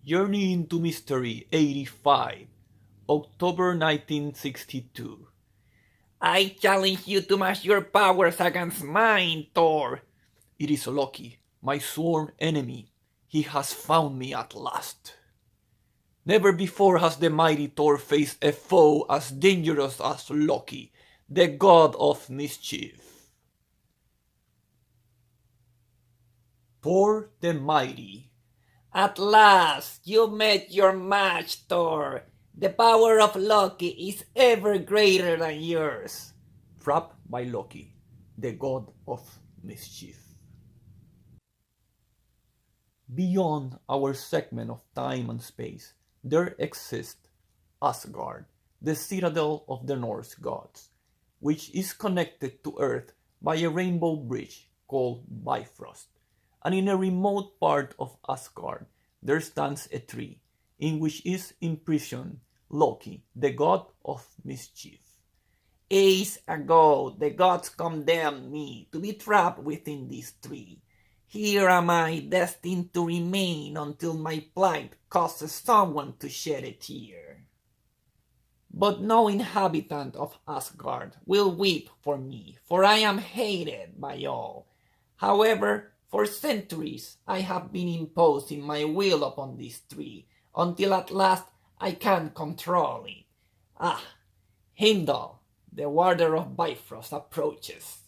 Journey into Mystery 85, October 1962. I challenge you to match your powers against mine, Thor. It is Loki, my sworn enemy. He has found me at last. Never before has the mighty Thor faced a foe as dangerous as Loki, the god of mischief. Thor the Mighty. At last, you met your match, Thor. The power of Loki is ever greater than yours. Trapped by Loki, the god of mischief. Beyond our segment of time and space, there exists Asgard, the citadel of the Norse gods, which is connected to Earth by a rainbow bridge called Bifrost. And in a remote part of Asgard there stands a tree, in which is imprisoned Loki, the god of mischief. Ages ago, the gods condemned me to be trapped within this tree. Here am I, destined to remain until my plight causes someone to shed a tear. But no inhabitant of Asgard will weep for me, for I am hated by all. However, for centuries I have been imposing my will upon this tree, until at last I can control it. Ah, Heimdall, the warder of Bifrost, approaches.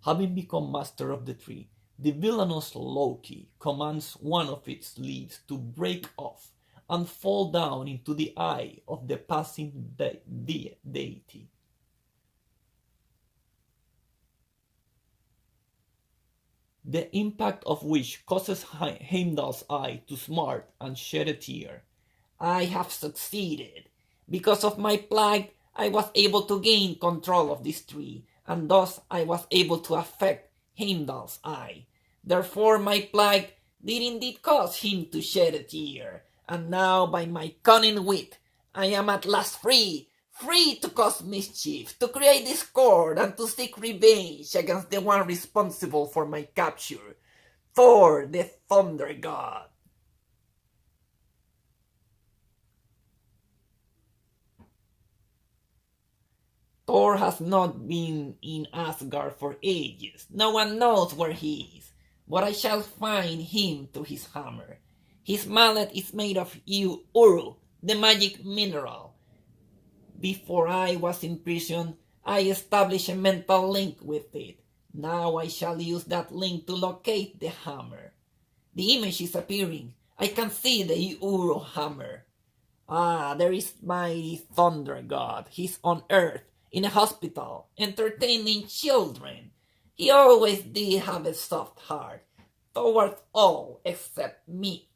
Having become master of the tree, the villainous Loki commands one of its leaves to break off and fall down into the eye of the passing deity. The impact of which causes Heimdall's eye to smart and shed a tear. I have succeeded. Because of my plight, I was able to gain control of this tree, and thus I was able to affect Heimdall's eye. Therefore my plight did indeed cause him to shed a tear, and now by my cunning wit I am at last free to cause mischief, to create discord, and to seek revenge against the one responsible for my capture, Thor the Thunder God. Thor has not been in Asgard for ages. No one knows where he is, but I shall find him through his hammer. His mallet is made of Uru, the magic mineral. Before I was in prison, I established a mental link with it. Now I shall use that link to locate the hammer. The image is appearing. I can see the Uru hammer. Ah, there is my thunder god. He's on Earth, in a hospital, entertaining children. He always did have a soft heart, towards all except me.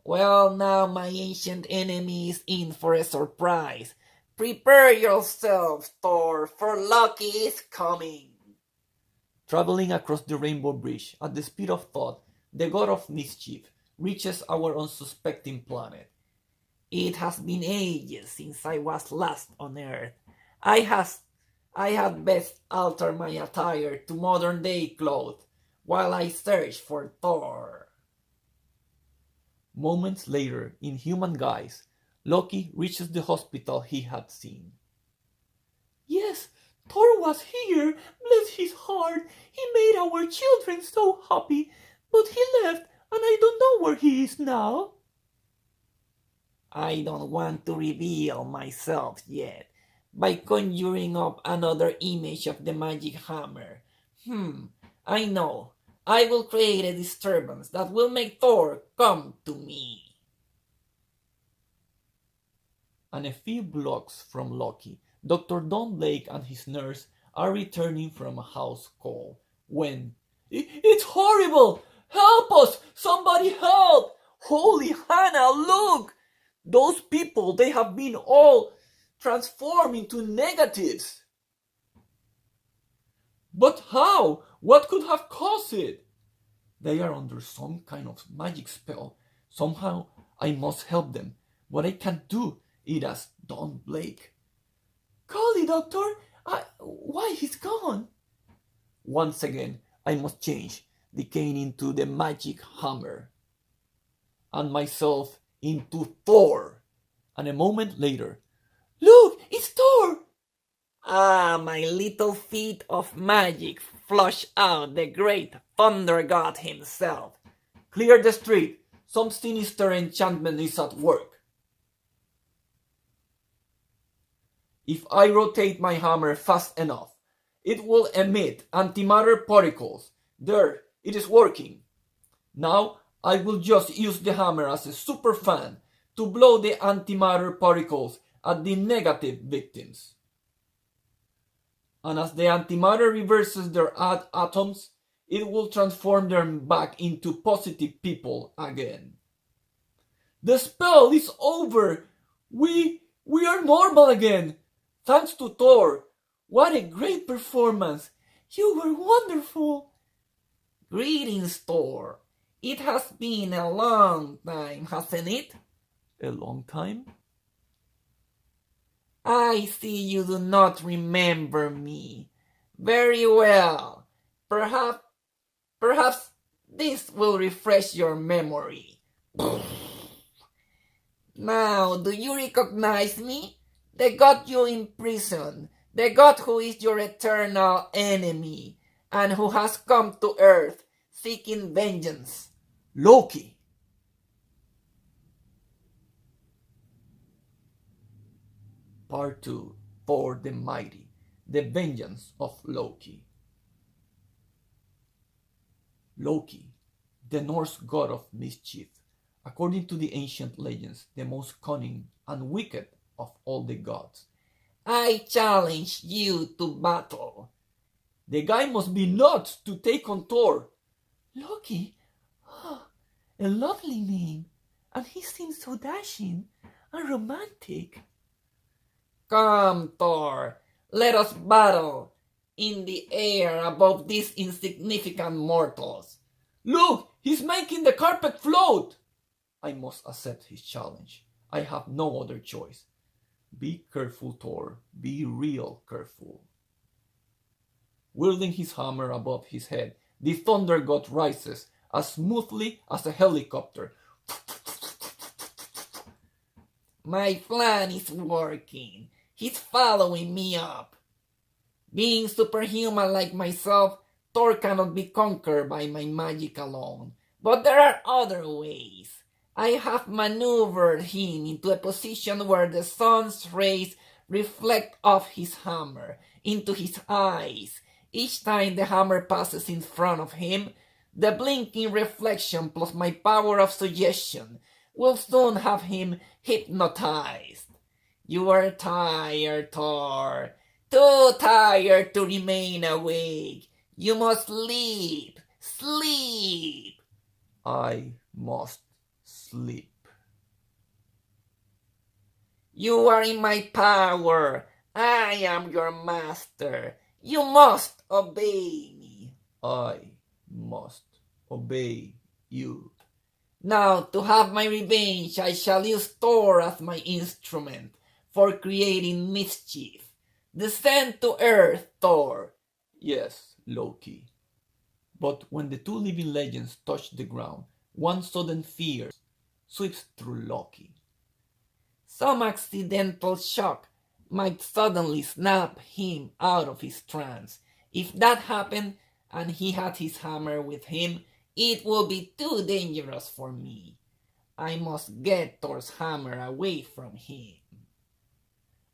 Well, now my ancient enemy is in for a surprise. Prepare yourself, Thor, for Loki is coming. Traveling across the rainbow bridge at the speed of thought, the god of mischief reaches our unsuspecting planet. It has been ages since I was last on Earth. I had best alter my attire to modern day clothes while I search for Thor. Moments later, in human guise, Loki reaches the hospital he had seen. Yes, Thor was here, bless his heart. He made our children so happy, but he left and I don't know where he is now. I don't want to reveal myself yet by conjuring up another image of the magic hammer. I know. I will create a disturbance that will make Thor come to me. And a few blocks from Loki, Dr. Don Blake and his nurse are returning from a house call when... It's horrible! Help us! Somebody help! Holy Hannah, look! Those people, they have been all transformed into negatives. But how? What could have caused it? They are under some kind of magic spell. Somehow I must help them, but I can't do it as Don Blake. Call the doctor. Why he's gone? Once again, I must change the cane into the magic hammer. and myself into Thor. And a moment later, Look, it's Thor! Ah, my little feet of magic flush out the great thunder god himself. clear the street. Some sinister enchantment is at work. If I rotate my hammer fast enough, it will emit antimatter particles. There, it is working. Now, I will just use the hammer as a super fan to blow the antimatter particles at the negative victims. And as the antimatter reverses their atoms, it will transform them back into positive people again. The spell is over! We are normal again! Thanks to Thor! What a great performance! You were wonderful! Greetings, Thor. It has been a long time, hasn't it? A long time? I see you do not remember me. Very well. Perhaps this will refresh your memory. Now, do you recognize me? The god you imprisoned, the god who is your eternal enemy, and who has come to Earth seeking vengeance. Loki! Part 2, Thor the Mighty, the vengeance of Loki. Loki, the Norse god of mischief, according to the ancient legends, the most cunning and wicked of all the gods. I challenge you to battle. The guy must be nuts to take on Thor. Loki? Oh, a lovely name. And he seems so dashing and romantic. Come, Thor, let us battle in the air above these insignificant mortals. Look, he's making the carpet float! I must accept his challenge. I have no other choice. Be careful, Thor. Be real careful. Wielding his hammer above his head, the thunder god rises as smoothly as a helicopter. My plan is working. He's following me up. Being superhuman like myself, Thor cannot be conquered by my magic alone. But there are other ways. I have maneuvered him into a position where the sun's rays reflect off his hammer into his eyes. Each time the hammer passes in front of him, the blinking reflection plus my power of suggestion will soon have him hypnotized. You are tired, Thor. Too tired to remain awake. You must sleep. Sleep. I must sleep. You are in my power. I am your master. You must obey me. I must obey you. Now, to have my revenge, I shall use Thor as my instrument for creating mischief. Descend to earth, Thor. Yes, Loki. But when the two living legends touch the ground, one sudden fear sweeps through Loki. Some accidental shock might suddenly snap him out of his trance. If that happened and he had his hammer with him, it would be too dangerous for me. I must get Thor's hammer away from him.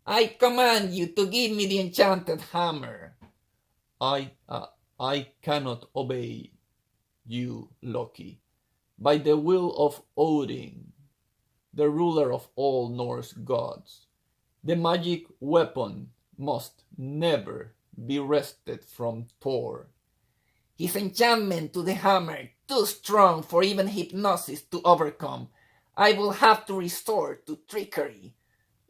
I command you to give me the enchanted hammer. I cannot obey you, Loki. By the will of Odin, the ruler of all Norse gods, the magic weapon must never be wrested from Thor. His enchantment to the hammer, too strong for even hypnosis to overcome. I will have to resort to trickery.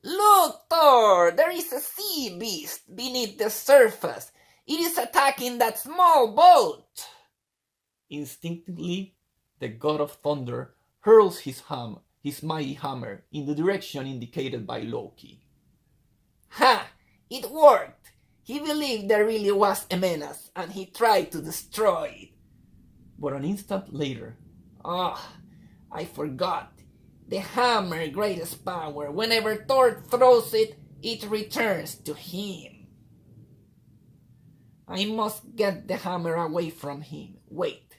Look, Thor, there is a sea beast beneath the surface. It is attacking that small boat. Instinctively, the god of thunder hurls his mighty hammer in the direction indicated by Loki. Ha! It worked! He believed there really was a menace, and he tried to destroy it. But an instant later, I forgot. The hammer greatest power. Whenever Thor throws it, it returns to him. I must get the hammer away from him. Wait,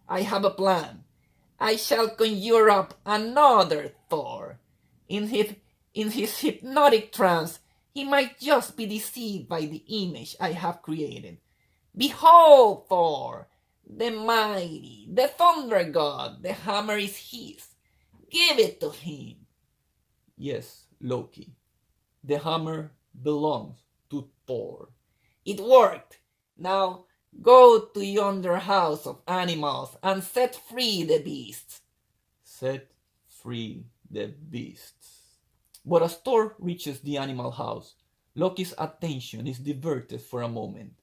I have a plan. I shall conjure up another Thor. In his hypnotic trance, he might just be deceived by the image I have created. Behold, Thor, the mighty, the thunder god, the hammer is his. Give it to him. Yes, Loki. The hammer belongs to Thor. It worked. Now go to yonder house of animals and set free the beasts. Set free the beasts. But as Thor reaches the animal house, Loki's attention is diverted for a moment.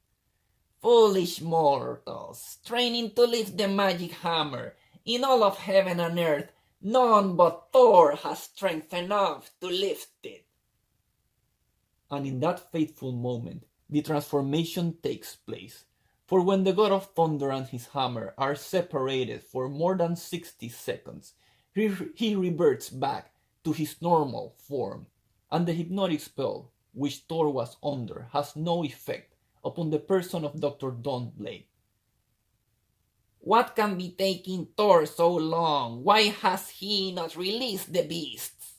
Foolish mortals, straining to lift the magic hammer. In all of heaven and earth, none but Thor has strength enough to lift it. And in that fateful moment, the transformation takes place. For when the god of thunder and his hammer are separated for more than 60 seconds, he reverts back to his normal form, and the hypnotic spell which Thor was under has no effect upon the person of Dr. Dawnblade. What can be taking Thor so long? Why has he not released the beasts?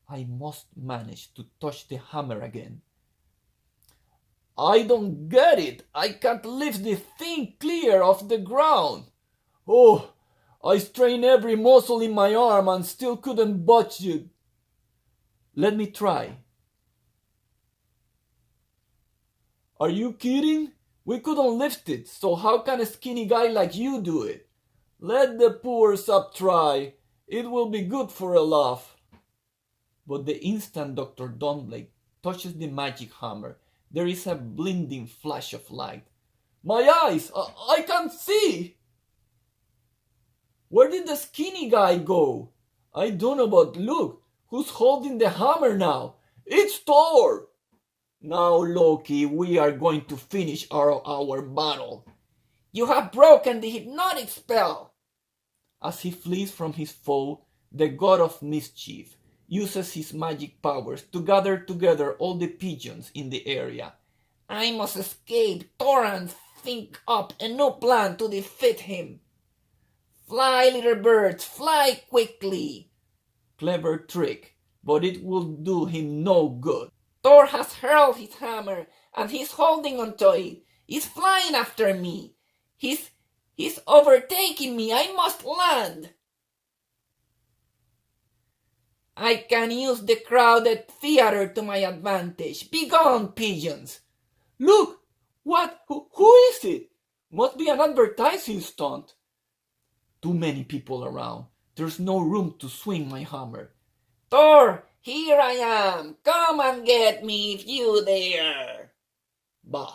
I must manage to touch the hammer again. I don't get it. I can't lift the thing clear off the ground. Oh, I strained every muscle in my arm and still couldn't budge it. Let me try. Are you kidding? We couldn't lift it, so how can a skinny guy like you do it? Let the poor sap try. It will be good for a laugh. But the instant Dr. Dawnblade touches the magic hammer, there is a blinding flash of light. My eyes! I can't see! Where did the skinny guy go? I don't know, but look, who's holding the hammer now? It's Thor! Now, Loki, we are going to finish our battle. You have broken the hypnotic spell. As he flees from his foe, the god of mischief uses his magic powers to gather together all the pigeons in the area. I must escape Thor and think up a new plan to defeat him. Fly, little birds, fly quickly. Clever trick, but it will do him no good. Thor has hurled his hammer and he's holding onto it. He's flying after me. He's overtaking me. I must land. I can use the crowded theater to my advantage. Begone, pigeons. Look! What? Who is it? Must be an advertising stunt. Too many people around. There's no room to swing my hammer. Thor, here I am. Come and get me if you dare. Bah,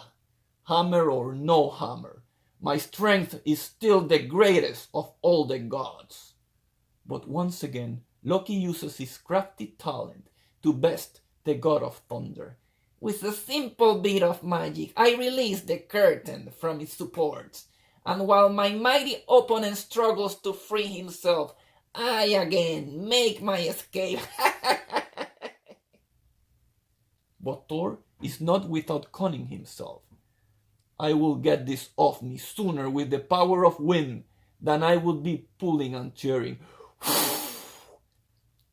hammer or no hammer, my strength is still the greatest of all the gods. But once again, Loki uses his crafty talent to best the god of thunder. With a simple bit of magic, I release the curtain from its supports, and while my mighty opponent struggles to free himself, I again make my escape. But Thor is not without cunning himself. I will get this off me sooner with the power of wind than I would be pulling and tearing.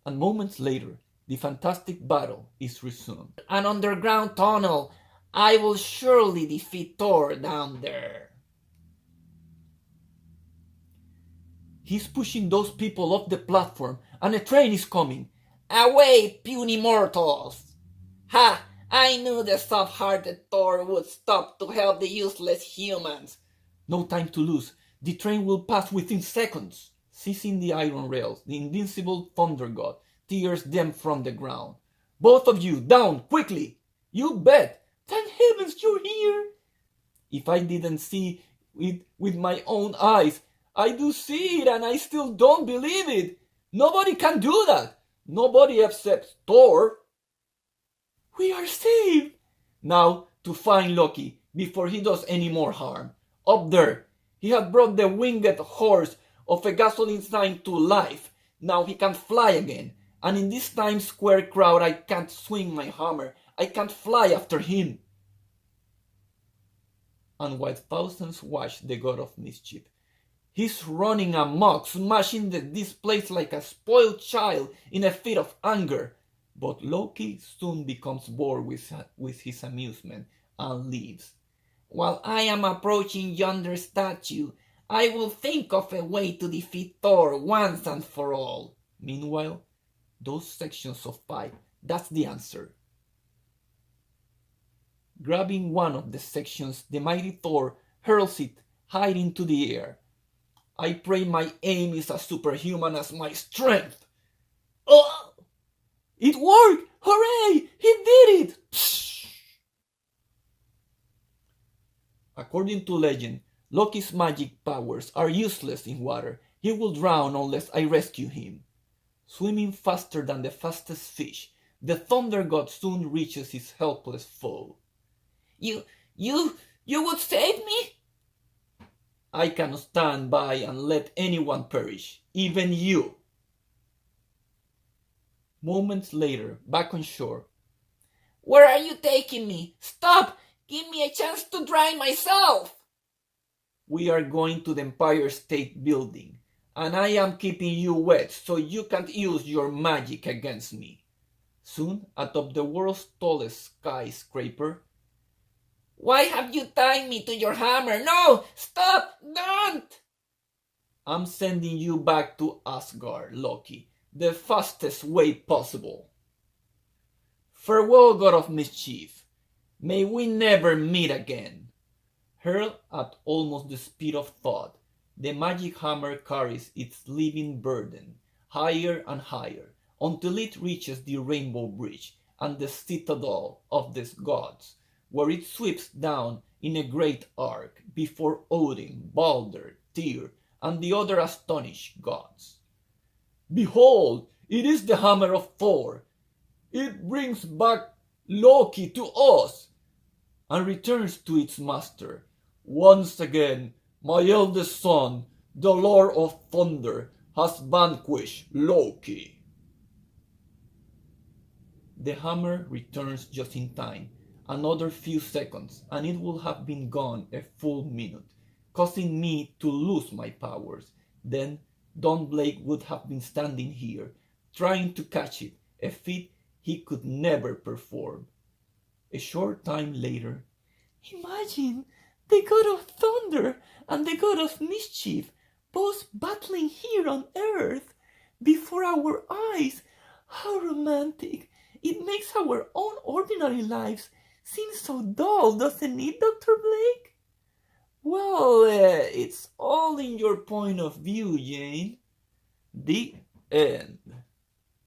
And moments later, the fantastic battle is resumed. An underground tunnel. I will surely defeat Thor down there. He's pushing those people off the platform and a train is coming. Away, puny mortals! Ha! I knew the soft-hearted Thor would stop to help the useless humans. No time to lose. The train will pass within seconds. Seizing the iron rails, the invincible thunder god tears them from the ground. Both of you, down, quickly! You bet! Thank heavens you're here! If I didn't see it with my own eyes, I do see it and I still don't believe it. Nobody can do that. Nobody except Thor. We are saved! Now to find Loki before he does any more harm. Up there, he had brought the winged horse of a gasoline sign to life. Now he can fly again. And in this Times Square crowd, I can't swing my hammer. I can't fly after him. And while thousands watch the god of mischief, he's running amok, smashing this place like a spoiled child in a fit of anger. But Loki soon becomes bored with his amusement and leaves. While I am approaching yonder statue, I will think of a way to defeat Thor once and for all. Meanwhile, those sections of pipe, that's the answer. Grabbing one of the sections, the mighty Thor hurls it high into the air. I pray my aim is as superhuman as my strength. Oh! It worked! Hooray! He did it! Psh! According to legend, Loki's magic powers are useless in water. He will drown unless I rescue him. Swimming faster than the fastest fish, the thunder god soon reaches his helpless foe. You would save me? I cannot stand by and let anyone perish, even you. Moments later, back on shore. Where are you taking me? Stop! Give me a chance to dry myself! We are going to the Empire State Building, and I am keeping you wet so you can't use your magic against me. Soon, atop the world's tallest skyscraper. Why have you tied me to your hammer? No! Stop! Don't! I'm sending you back to Asgard, Loki, the fastest way possible. Farewell, god of mischief. May we never meet again. Hurled at almost the speed of thought, the magic hammer carries its living burden higher and higher until it reaches the Rainbow Bridge and the citadel of the gods, where it sweeps down in a great arc before Odin, Balder, Tyr, and the other astonished gods. Behold, it is the hammer of Thor. It brings back Loki to us and returns to its master. Once again, my eldest son, the Lord of Thunder, has vanquished Loki. The hammer returns just in time. Another few seconds, and it would have been gone a full minute, causing me to lose my powers. Then Don Blake would have been standing here, trying to catch it, a feat he could never perform. A short time later, Imagine the god of thunder and the god of mischief both battling here on earth before our eyes. How romantic! It makes our own ordinary lives seem so dull, doesn't it, Dr. Blake? well, it's all in your point of view, Jane. The end.